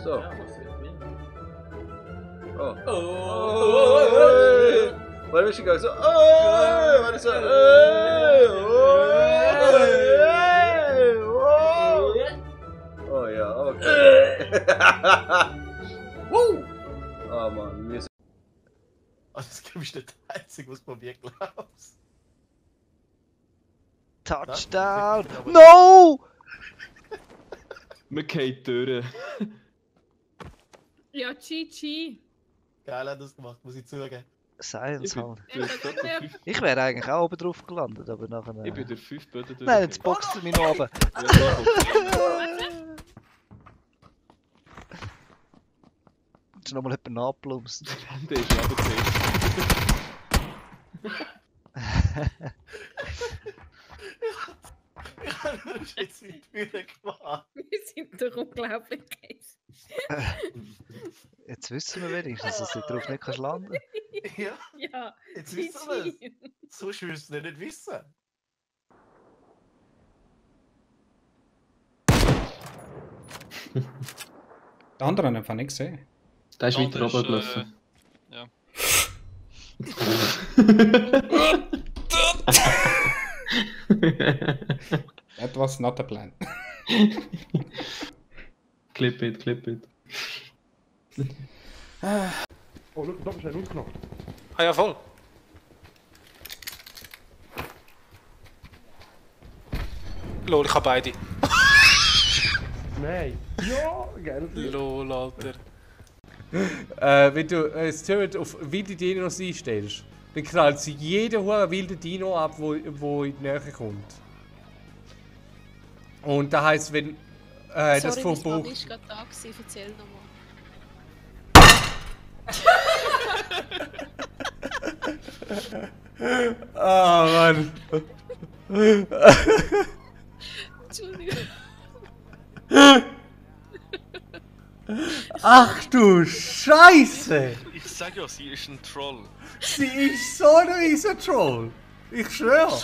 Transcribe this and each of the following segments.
So. Ja, was ist denn? Oh. Oh. Warte, wir schicken so. Warte so. Oh ja, okay. Oh Mann, wir sind. Also, das glaube ich nicht der Einzige, was bei mir glaubst. Touchdown! No! Wir gehen durch. Ja, GG. Geil hat das gemacht, muss ich zugeben. Science halt. Ja. Ich wäre eigentlich auch oben drauf gelandet, aber nachher... Ich bin der 5 Böden durch. Nein, jetzt boxt er mich noch oben. Jetzt ist nochmal jemand nachgeplumpst. Der ist Ich habe das jetzt in die Bühne gemacht. Wir sind doch unglaublich heiß. Jetzt wissen wir wenigstens, dass du drauf nicht landen kannst. Ja, Ja, jetzt wissen wir GG. es. Sonst würdest du es nicht wissen. Der andere haben einfach nicht gesehen. Der ist weiter oben gelaufen. Ja. That was not a plan. Clip it, clip it. Oh, schau, da bist du ein Ausknopf. Ah ja, voll. Lol, ich habe beide. Nein. Ja, geil. Lol, Alter. Wenn du Turret auf wilde Dinos einstellst, dann knallt sie jeden wilden Dino ab, wo in die Nähe kommt. Und das heisst, wenn das Sorry, vom meine Mama Buch. war gerade da, erzähl nochmal. Ah, Mann. Entschuldigung. Ach du Scheiße! Ich sag ja, sie ist ein Troll. Sie ist so ein riesen Troll. Ich schwöre.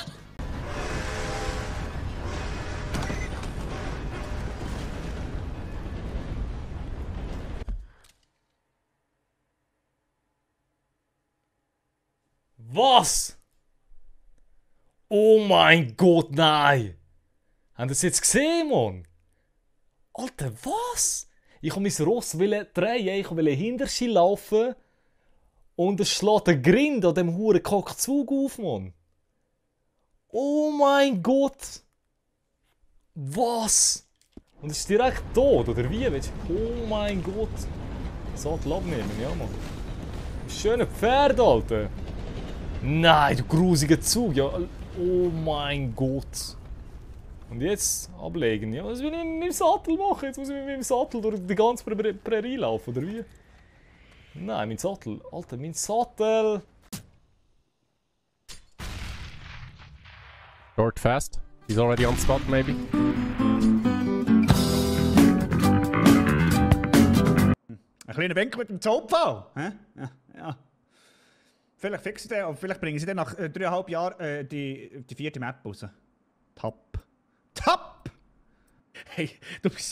Was? Oh mein Gott, nein! Habt ihr das jetzt gesehen, Mann? Alter, was? Ich wollte mein Ross drehen, ich wollte hinter sie laufen und es schlägt der Grind an dem huren Kackzug auf, Mann. Oh mein Gott! Was? Und es ist direkt tot, oder wie? Oh mein Gott! Sattel abnehmen, ja, Mann. Schöne Pferd, Alter! Nein, du grusiger Zug, ja. Oh mein Gott. Und jetzt ablegen, ja. Was will ich mit dem Sattel machen? Jetzt muss ich mit meinem Sattel durch die ganze Prärie laufen, oder wie? Nein, mein Sattel. Alter, mein Sattel. Short fast. He's already on spot, maybe. Ein kleiner Wenk mit dem Zopfau. Ja. Vielleicht fixen sie den und vielleicht bringen sie dann nach 3,5 Jahren die 4. Map raus. Top! Hey, du bist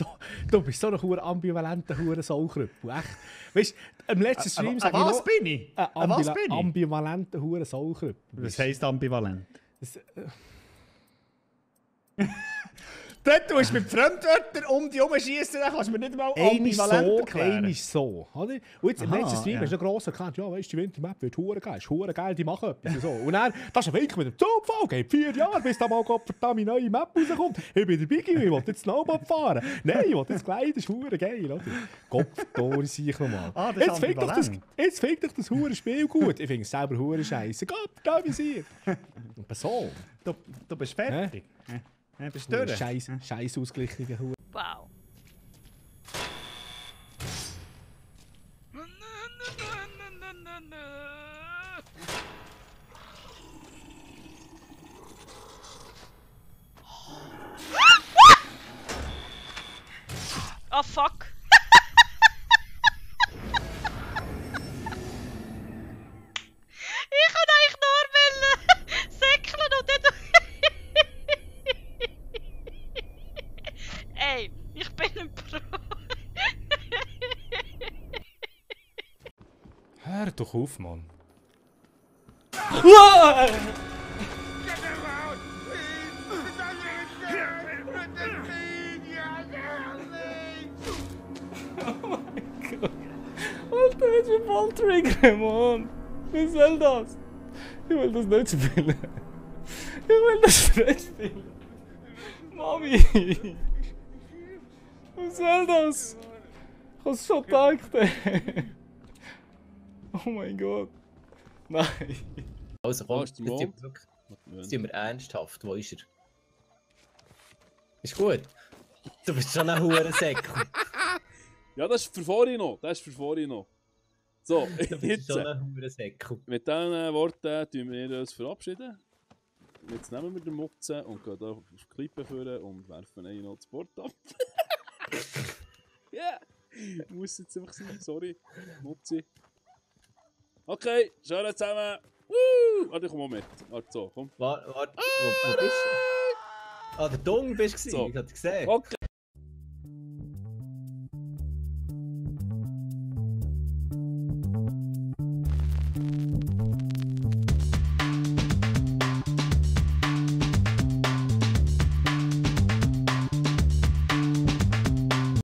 so ein hoher ambivalenter Saukrüppel. Echt. Weißt du, im letzten Stream sag ich noch... Was bin ich? Was bin ich? Ambivalenter hoher Saukrüppel. Was heisst ambivalent? Dort tust du mit Fremdwörtern um die herumschießen, dann kannst du mir nicht mal ambivalent erklären. Einer ist so, oder? Und jetzt im letzten Stream hast du gross erkannt, ja, weißt du, die Wintermap wird hure geil, ist hure geil, die machen etwas und so. Und dann, das ist ein Weg mit dem Zugfall, geht 4 Jahre, bis da mal verdammt neue Map rauskommt. Ich bin der Biggie, ich will jetzt Snowboard fahren. Nein, ich will jetzt gleiten, das ist hure geil, oder? Kopftor sehe ich nochmal. Das ist jetzt fick doch das hure Spiel gut. Ich finde es selber hure scheisse. Gott, da wie sie. Aber so. Du bist fertig. Ja, bist du durch? Scheiß ausgeglichene Hure. Wow. Oh fuck. Ich kann eigentlich nur säckeln und dann... Ey, ich bin ein Pro. Hört doch auf, Mann. Oh mein Gott. Alter, willst du voll triggern, Mann? Wie soll das? Ich will das nicht spielen. Ich will das nicht spielen. Mami! Was soll das? Ich hab's schon gedacht, ey. Oh mein Gott. Nein. Also komm, jetzt sind wir ernsthaft. Wo ist er? Ist gut. Du bist schon ein Hurensäckel. Ja, das ist für vorhin noch. Das ist für vorhin noch. So, du bist schon ein Hurensäckel. Mit diesen Worten tun wir uns verabschieden. Jetzt nehmen wir den Mutzen und gehen hier auf die Klippe führen und werfen ihn noch das Board ab. Ja, yeah. Muss jetzt einfach sein, sorry. Mutzi. Okay, schauen wir zusammen. Warte, komm mal mit. Warte, so, komm. Warte, wo bist du? Ah, der Dung bist du. So. Ich hab gesehen. Okay.